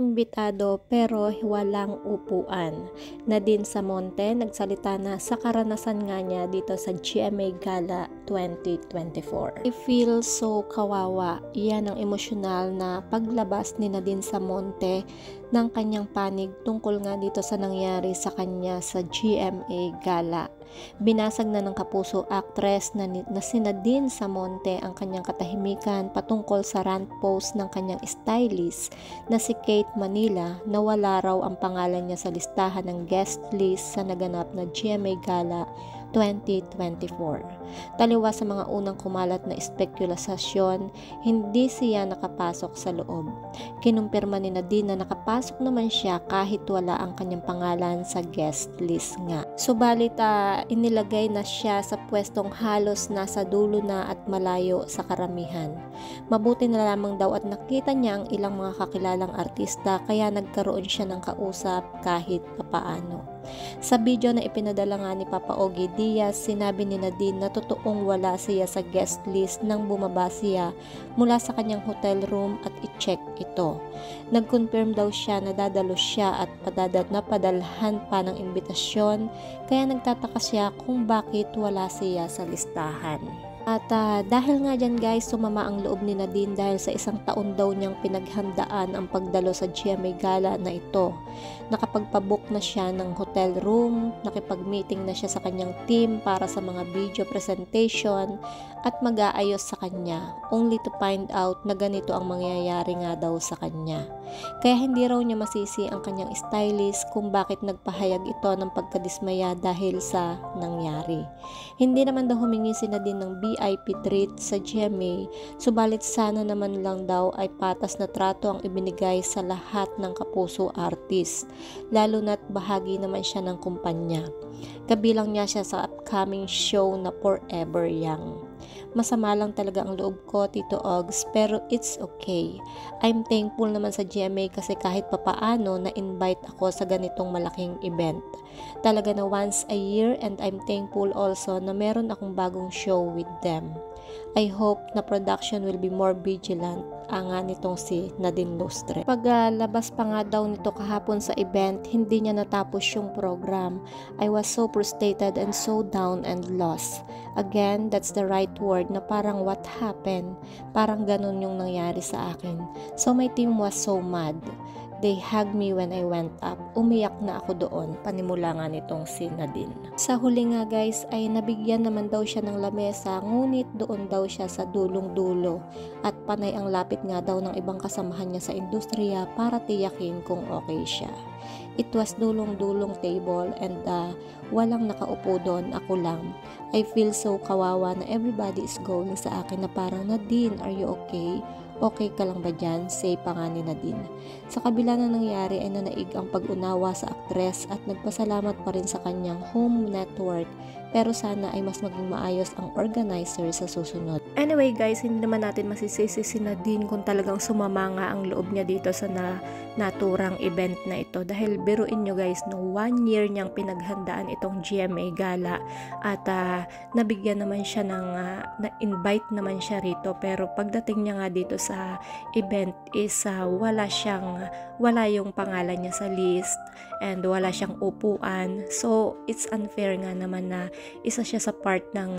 Imbitado pero walang upuan. Nadine Samonte nagsalita na sa karanasan nga niya dito sa GMA Gala 2024. I feel so kawawa. Yan ang emosyonal na paglabas ni Nadine Samonte ng kanyang panig tungkol nga dito sa nangyari sa kanya sa GMA Gala. Binasag na ng kapuso actress na si Nadine Samonte ang kanyang katahimikan patungkol sa rant post ng kanyang stylist na si Kate Manila na wala raw ang pangalan niya sa listahan ng guest list sa naganap na GMA Gala 2024. Taliwas sa mga unang kumalat na espekulasyon, hindi siya nakapasok sa loob. Kinumpirma ni Nadine na nakapasok naman siya kahit wala ang kanyang pangalan sa guest list nga. Subalit inilagay na siya sa pwestong halos nasa dulo na at malayo sa karamihan. Mabuti na lamang daw at nakita niya ang ilang mga kakilalang artista kaya nagkaroon siya ng kausap kahit papaano. Sa video na ipinadala nga ni Papa Ogie Diaz, sinabi ni Nadine na totoong wala siya sa guest list nang bumaba siya mula sa kanyang hotel room at i-check ito. Nag-confirm daw siya na dadalo siya at padalhan pa ng imbitasyon, kaya nagtataka siya kung bakit wala siya sa listahan. At dahil nga dyan guys, sumama ang loob ni Nadine dahil sa isang taon daw niyang pinaghandaan ang pagdalo sa GMA Gala na ito. Nakapagpabook na siya ng hotel room, nakipag-meeting na siya sa kanyang team para sa mga video presentation at mag-aayos sa kanya, only to find out na ganito ang mangyayari nga daw sa kanya. Kaya hindi raw niya masisi ang kanyang stylist kung bakit nagpahayag ito ng pagkadismaya dahil sa nangyari. Hindi naman daw humingi si Nadine ng VIP treat sa GMA, subalit sana naman lang daw ay patas na trato ang ibinigay sa lahat ng kapuso artist, lalo na't bahagi naman siya ng kumpanya. Kabilang niya siya sa upcoming show na Forever Young. Masama lang talaga ang loob ko, Tito Ogs, pero it's okay. I'm thankful naman sa GMA kasi kahit papaano na-invite ako sa ganitong malaking event. Talaga na once a year, and I'm thankful also na meron akong bagong show with them. I hope na production will be more vigilant nga nitong si Nadine Lustre. Paglabas pa nga daw nito kahapon sa event, hindi niya natapos yung program. I was so frustrated and so down and lost. Again, that's the right word na parang what happened? Parang ganun yung nangyari sa akin. So my team was so mad. They hugged me when I went up. Umiyak na ako doon, panimula nga nitong si Nadine. Sa huli nga guys ay nabigyan naman daw siya ng lamesa, ngunit doon daw siya sa dulong-dulo at panay ang lapit nga daw ng ibang kasamahan niya sa industriya para tiyakin kung okay siya. It was dulong-dulong table and walang nakaupo doon, ako lang. I feel so kawawa na everybody is going sa akin na parang, Nadine, are you okay? Okay ka lang ba dyan? Say pa nga ni Nadine. Sa kabila na nangyari ay nanaig ang pag-unawa sa aktres at nagpasalamat pa rin sa kanyang home network, pero sana ay mas maging maayos ang organizer sa susunod. Anyway guys, hindi naman natin masisisi si Nadine kung talagang sumama nga ang loob niya dito sa naturang event na ito, dahil biruin nyo guys, no, 1 year niyang pinaghandaan itong GMA Gala at nabigyan naman siya ng na-invite naman siya rito, pero pagdating niya nga dito sa event is wala yung pangalan niya sa list and wala siyang upuan. So it's unfair nga naman na isa siya sa part ng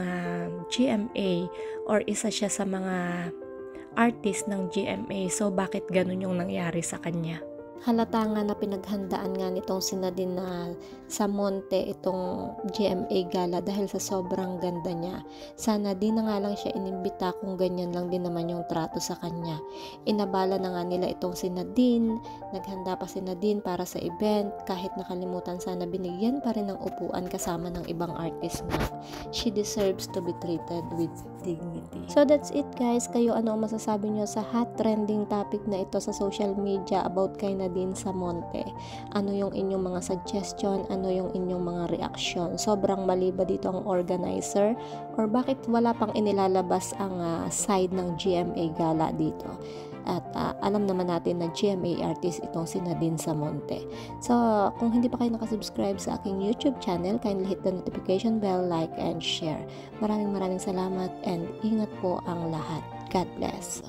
GMA or isa siya sa mga artist ng GMA. So bakit ganun yung nangyari sa kanya? Halata nga na pinaghandaan nga nitong si Nadine Samonte itong GMA Gala dahil sa sobrang ganda niya. Sana di na nga lang siya inimbita kung ganyan lang din naman yung trato sa kanya. Inabala na nga nila itong si Nadine, naghanda pa si Nadine para sa event, kahit nakalimutan sana binigyan pa rin ng upuan kasama ng ibang artist nga. She deserves to be treated with dignity. So that's it guys. Kayo ano ang masasabi nyo sa hot trending topic na ito sa social media about kay Nadine Samonte? Ano yung inyong mga suggestion? Ano yung inyong mga reaction? Sobrang mali ba dito ang organizer? Or bakit wala pang inilalabas ang side ng GMA Gala dito? At alam naman natin na GMA artist itong si Nadine Samonte. So, kung hindi pa kayo nakasubscribe sa aking YouTube channel, kindly hit the notification bell, like, and share. Maraming salamat and ingat po ang lahat. God bless.